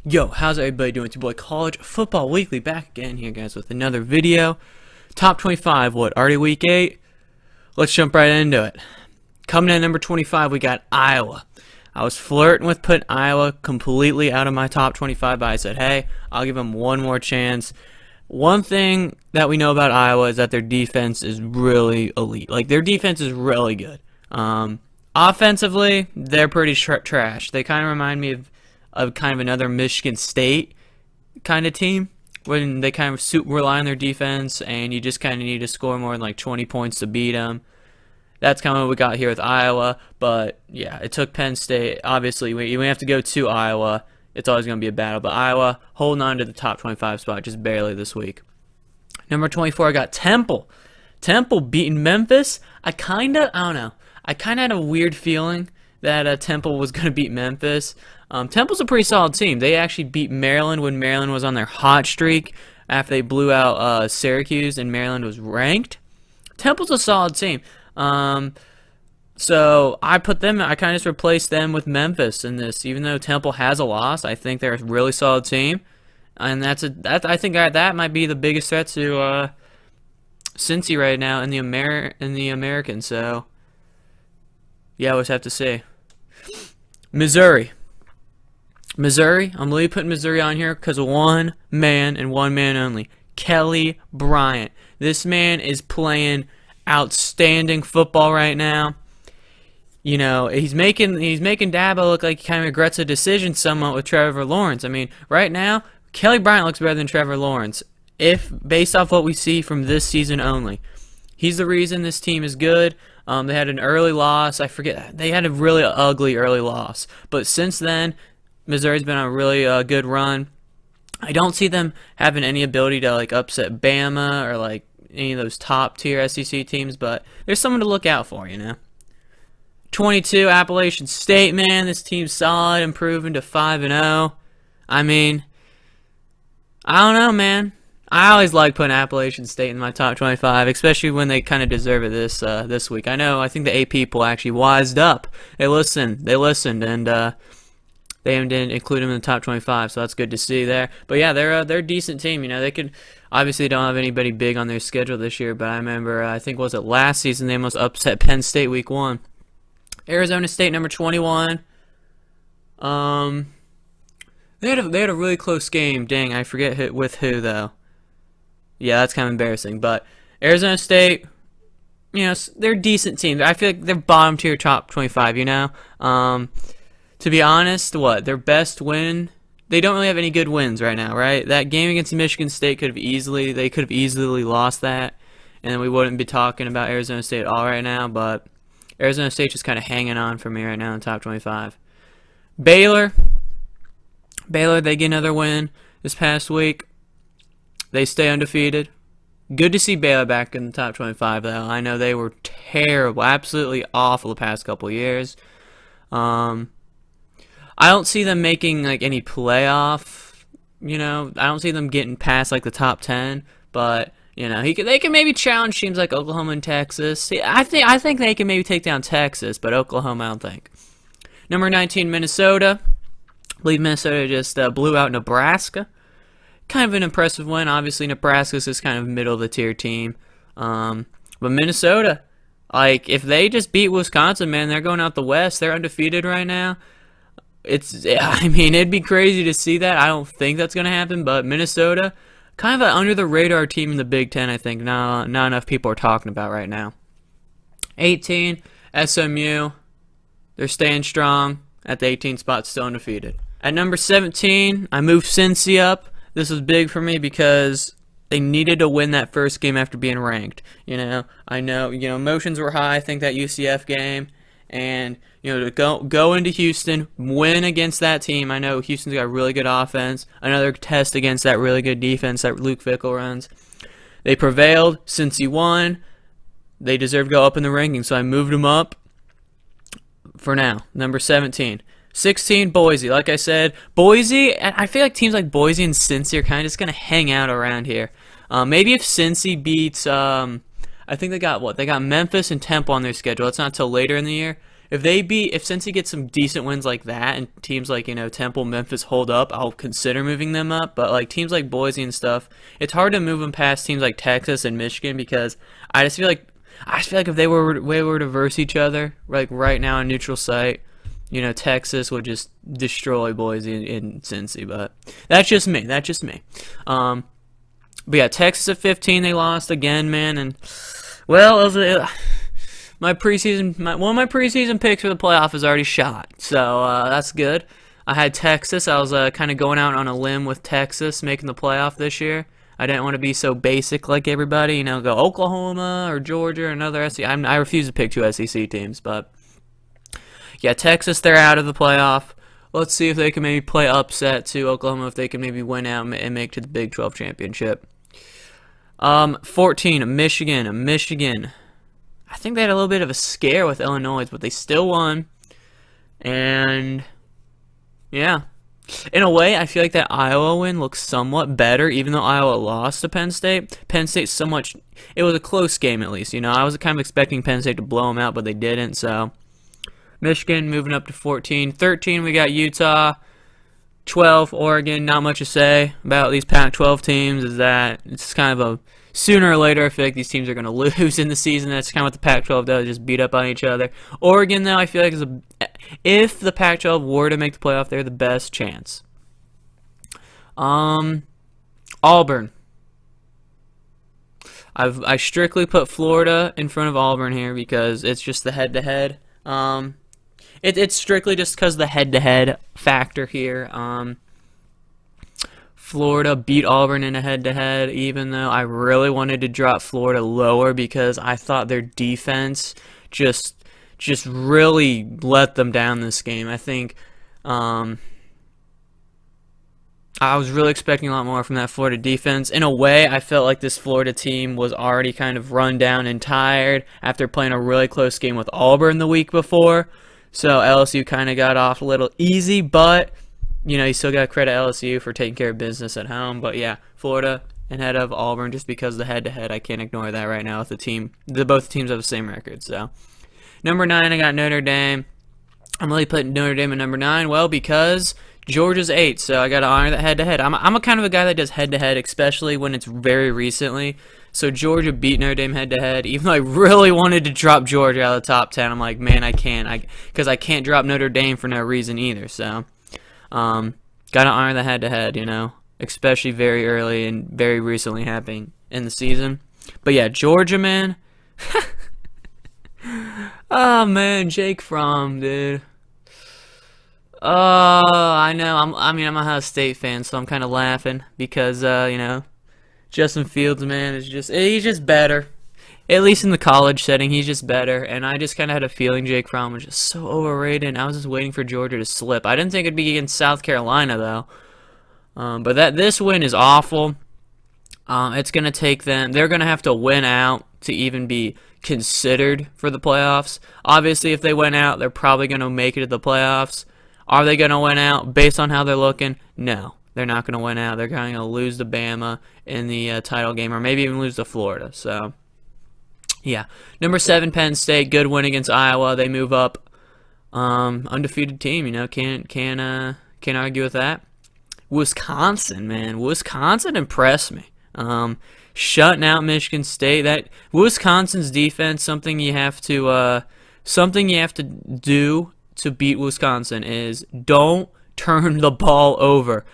Yo, how's everybody doing? It's your boy College Football Weekly back again here, guys, with another video. Top 25, what, already week 8? Let's jump right into it. Coming in at number 25, we got Iowa. I was flirting with putting Iowa completely out of my top 25, but I said, hey, I'll give them one more chance. One thing that we know about Iowa is that their defense is really elite. Like, their defense is really good. Offensively, they're pretty trash. They kind of remind me of kind of another Michigan State kind of team when they kind of rely on their defense and you just kind of need to score more than like 20 points to beat them. That's kind of what we got here with Iowa, but yeah, it took Penn State. Obviously, we have to go to Iowa. It's always going to be a battle, but Iowa holding on to the top 25 spot just barely this week. Number 24, I got Temple. Temple beating Memphis. I don't know. I kind of had a weird feeling that Temple was going to beat Memphis. Temple's a pretty solid team. They actually beat Maryland when Maryland was on their hot streak after they blew out Syracuse and Maryland was ranked. Temple's a solid team. So I kind of just replaced them with Memphis in this. Even though Temple has a loss, I think they're a really solid team. And I think that might be the biggest threat to Cincy right now in the American. So yeah, we'll just have to see. Missouri, I'm really putting Missouri on here because of one man and one man only. Kelly Bryant. This man is playing outstanding football right now. You know, he's making Dabo look like he kind of regrets a decision somewhat with Trevor Lawrence. I mean, right now, Kelly Bryant looks better than Trevor Lawrence, if based off what we see from this season only. He's the reason this team is good. They had an early loss. I forget. They had a really ugly early loss. But since then, Missouri's been on a really good run. I don't see them having any ability to like upset Bama or like any of those top tier SEC teams, but there's someone to look out for, you know. 22, Appalachian State, man. This team's solid, improving to 5-0. I mean, I don't know, man. I always like putting Appalachian State in my top 25, especially when they kind of deserve it this week. I think the AP people actually wised up. They listened, and they didn't include them in the top 25, so that's good to see there. But yeah, they're a decent team. You know, they could obviously don't have anybody big on their schedule this year, but I remember I think was it last season they almost upset Penn State week 1. Arizona State number 21. They had a really close game. Dang, I forget with who though. Yeah, that's kind of embarrassing. But Arizona State, you know, they're a decent team. I feel like they're bottom tier top 25. You know. To be honest, their best win? They don't really have any good wins right now, right? That game against Michigan State could have easily lost that, and then we wouldn't be talking about Arizona State at all right now. But Arizona State's just kind of hanging on for me right now in the top 25. Baylor, they get another win this past week. They stay undefeated. Good to see Baylor back in the top 25, though. I know they were terrible, absolutely awful the past couple of years. I don't see them making like any playoff, you know. I don't see them getting past like the top 10, but you know, they can maybe challenge teams like Oklahoma and Texas. See, I think they can maybe take down Texas, but Oklahoma I don't think. Number 19, Minnesota. I believe Minnesota just blew out Nebraska. Kind of an impressive win. Obviously, Nebraska's just kind of middle of the tier team. But Minnesota, like if they just beat Wisconsin, man, they're going out the West. They're undefeated right now. It'd be crazy to see that. I don't think that's going to happen, but Minnesota, kind of an under-the-radar team in the Big Ten, I think. Not enough people are talking about right now. 18, SMU. They're staying strong at the 18 spot, still undefeated. At number 17, I moved Cincy up. This was big for me because they needed to win that first game after being ranked. You know, I know, you know, emotions were high, I think, that UCF game. And, you know, to go into Houston, win against that team. I know Houston's got a really good offense. Another test against that really good defense that Luke Fickell runs. They prevailed. Cincy won. They deserve to go up in the rankings, so I moved them up for now. Number 17. 16, Boise. Like I said, Boise, I feel like teams like Boise and Cincy are kind of just going to hang out around here. Maybe if Cincy beats, I think they got Memphis and Temple on their schedule. It's not until later in the year. if Cincy gets some decent wins like that, and teams like Temple, Memphis hold up, I'll consider moving them up. But like teams like Boise and stuff, it's hard to move them past teams like Texas and Michigan because I just feel like if they were to verse each other like right now in neutral site, Texas would just destroy Boise and Cincy. But that's just me. But yeah, Texas at 15, they lost again, man, and well, it was one of my preseason picks for the playoff is already shot, so that's good. I had Texas. I was kind of going out on a limb with Texas making the playoff this year. I didn't want to be so basic like everybody, go Oklahoma or Georgia or another SEC. I refuse to pick 2 SEC teams, but yeah, Texas, they're out of the playoff. Let's see if they can maybe play upset to Oklahoma, if they can maybe win out and make to the Big 12 championship. 14, Michigan. I think they had a little bit of a scare with Illinois, but they still won. And yeah, in a way, I feel like that Iowa win looks somewhat better, even though Iowa lost to Penn State. Penn State it was a close game at least. I was kind of expecting Penn State to blow them out, but they didn't. So Michigan moving up to 14. 13, we got Utah. 12, Oregon. Not much to say about these Pac-12 teams is that it's kind of a sooner or later I feel like these teams are going to lose in the season. That's kind of what the Pac-12 does, just beat up on each other. Oregon, though, I feel like if the Pac-12 were to make the playoff, they're the best chance. Auburn. I strictly put Florida in front of Auburn here because it's just the head-to-head. It's strictly just because the head-to-head factor here. Florida beat Auburn in a head-to-head, even though I really wanted to drop Florida lower because I thought their defense just really let them down this game. I think I was really expecting a lot more from that Florida defense. In a way, I felt like this Florida team was already kind of run down and tired after playing a really close game with Auburn the week before. So LSU kind of got off a little easy, but you still got to credit LSU for taking care of business at home. But yeah, Florida ahead of Auburn just because the head-to-head. I can't ignore that right now with the team. Both teams have the same record. So number 9, I got Notre Dame. I'm really putting Notre Dame at number 9. Well, because Georgia's 8, so I got to honor that head-to-head. I'm a kind of a guy that does head-to-head, especially when it's very recently. So Georgia beat Notre Dame head-to-head. Even though I really wanted to drop Georgia out of the top 10, I'm like, man, I can't. Because I can't drop Notre Dame for no reason either. So, got to honor the head-to-head, especially very early and very recently happening in the season. But yeah, Georgia, man. Oh, man, Jake Fromm, dude. I know. I'm a Ohio State fan, so I'm kind of laughing because, Justin Fields, man, he's just better. At least in the college setting, he's just better. And I just kind of had a feeling Jake Fromm was just so overrated, and I was just waiting for Georgia to slip. I didn't think it'd be against South Carolina, though. But this win is awful. It's going to take them. They're going to have to win out to even be considered for the playoffs. Obviously, if they win out, they're probably going to make it to the playoffs. Are they going to win out based on how they're looking? No. They're not going to win out. They're going to lose to Bama in the title game, or maybe even lose to Florida. So, yeah. Number 7, Penn State. Good win against Iowa. They move up. Undefeated team. Can't argue with that. Wisconsin, man. Wisconsin impressed me. Shutting out Michigan State. That Wisconsin's defense. Something you have to do to beat Wisconsin is don't turn the ball over.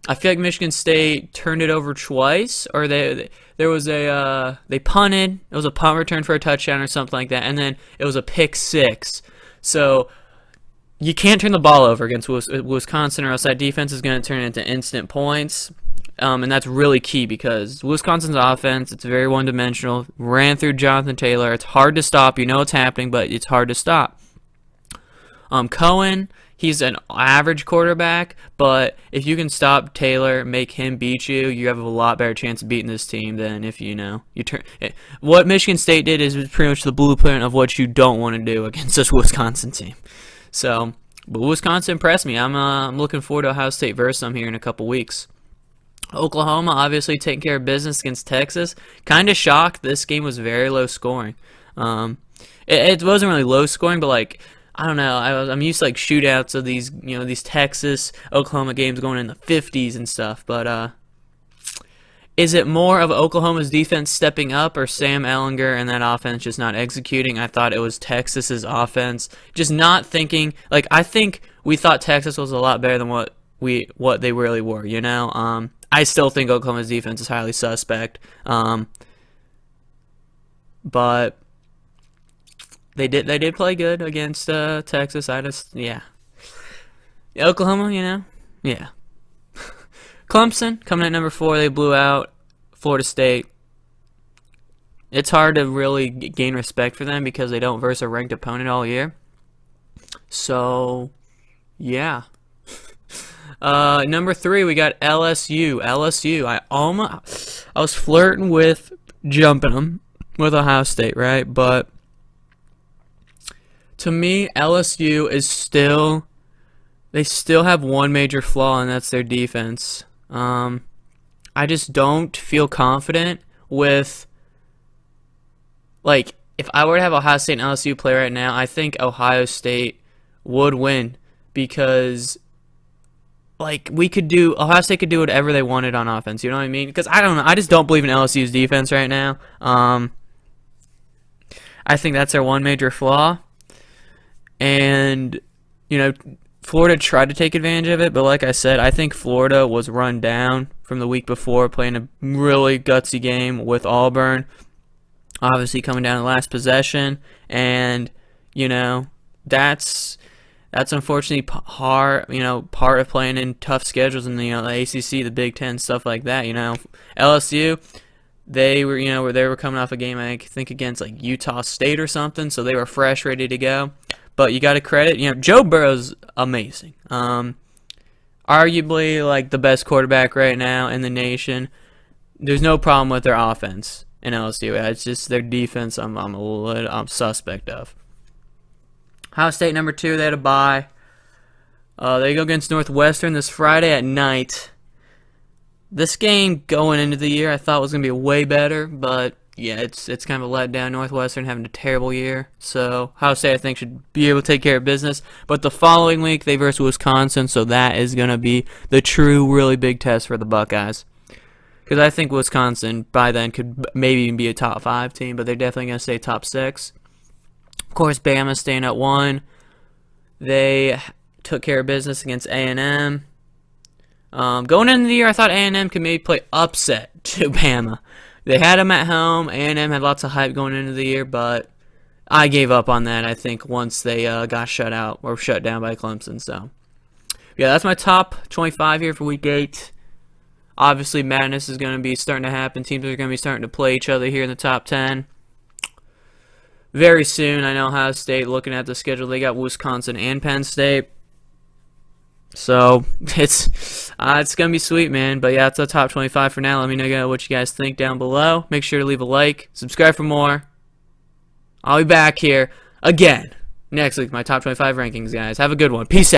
I feel like Michigan State turned it over twice, or they punted. It was a punt return for a touchdown or something like that, and then it was a pick 6. So you can't turn the ball over against Wisconsin, or else that defense is going to turn into instant points. And that's really key because Wisconsin's offense, it's very one-dimensional. Ran through Jonathan Taylor. It's hard to stop. You know what's happening, but it's hard to stop. Cohen, he's an average quarterback, but if you can stop Taylor, make him beat you, you have a lot better chance of beating this team than if you turn. What Michigan State did is pretty much the blueprint of what you don't want to do against this Wisconsin team. So, but Wisconsin impressed me. I'm looking forward to Ohio State versus them here in a couple weeks. Oklahoma obviously taking care of business against Texas. Kind of shocked this game was very low scoring. It wasn't really low scoring, but like I don't know. I'm used to like shootouts of these these Texas Oklahoma games going in the 50s and stuff. But is it more of Oklahoma's defense stepping up or Sam Ehlinger and that offense just not executing? I thought it was Texas's offense just not thinking. Like I think we thought Texas was a lot better than what they really were. I still think Oklahoma's defense is highly suspect. But they did play good against Texas. Oklahoma, yeah. Clemson coming at number 4. They blew out Florida State. It's hard to really gain respect for them because they don't verse a ranked opponent all year. So, yeah. Number 3, we got LSU. I was flirting with jumping them with Ohio State, right? But to me, LSU is they still have one major flaw, and that's their defense. I just don't feel confident with, like, if I were to have Ohio State and LSU play right now, I think Ohio State would win because, like, Ohio State could do whatever they wanted on offense, you know what I mean? Because I don't know, I just don't believe in LSU's defense right now. I think that's their one major flaw. And, Florida tried to take advantage of it, but like I said, I think Florida was run down from the week before, playing a really gutsy game with Auburn, obviously coming down the last possession, and that's unfortunately part of playing in tough schedules in the ACC, the Big Ten, stuff like that. LSU, they were coming off a game I think against like Utah State or something, so they were fresh, ready to go. But you got to credit, Joe Burrow's amazing. Arguably like the best quarterback right now in the nation. There's no problem with their offense in LSU. It's just their defense. I'm suspect of. Ohio State number 2. They had a bye. They go against Northwestern this Friday at night. This game going into the year I thought was gonna be way better, but yeah, it's kind of a letdown. Northwestern having a terrible year, so Ohio State I think should be able to take care of business. But the following week they versus Wisconsin, so that is gonna be the true, really big test for the Buckeyes. Because I think Wisconsin by then could maybe even be a top 5 team, but they're definitely gonna stay top 6. Of course, Bama staying at 1. They took care of business against A&M. Going into the year, I thought A&M could maybe play upset to Bama. They had them at home. A&M had lots of hype going into the year, but I gave up on that, I think, once they got shut down by Clemson. So, yeah, that's my top 25 here for Week 8. Obviously, madness is going to be starting to happen. Teams are going to be starting to play each other here in the top 10. Very soon, I know Ohio State, looking at the schedule, they got Wisconsin and Penn State. So, it's going to be sweet, man. But, yeah, that's the top 25 for now. Let me know what you guys think down below. Make sure to leave a like. Subscribe for more. I'll be back here again next week, my top 25 rankings, guys. Have a good one. Peace out.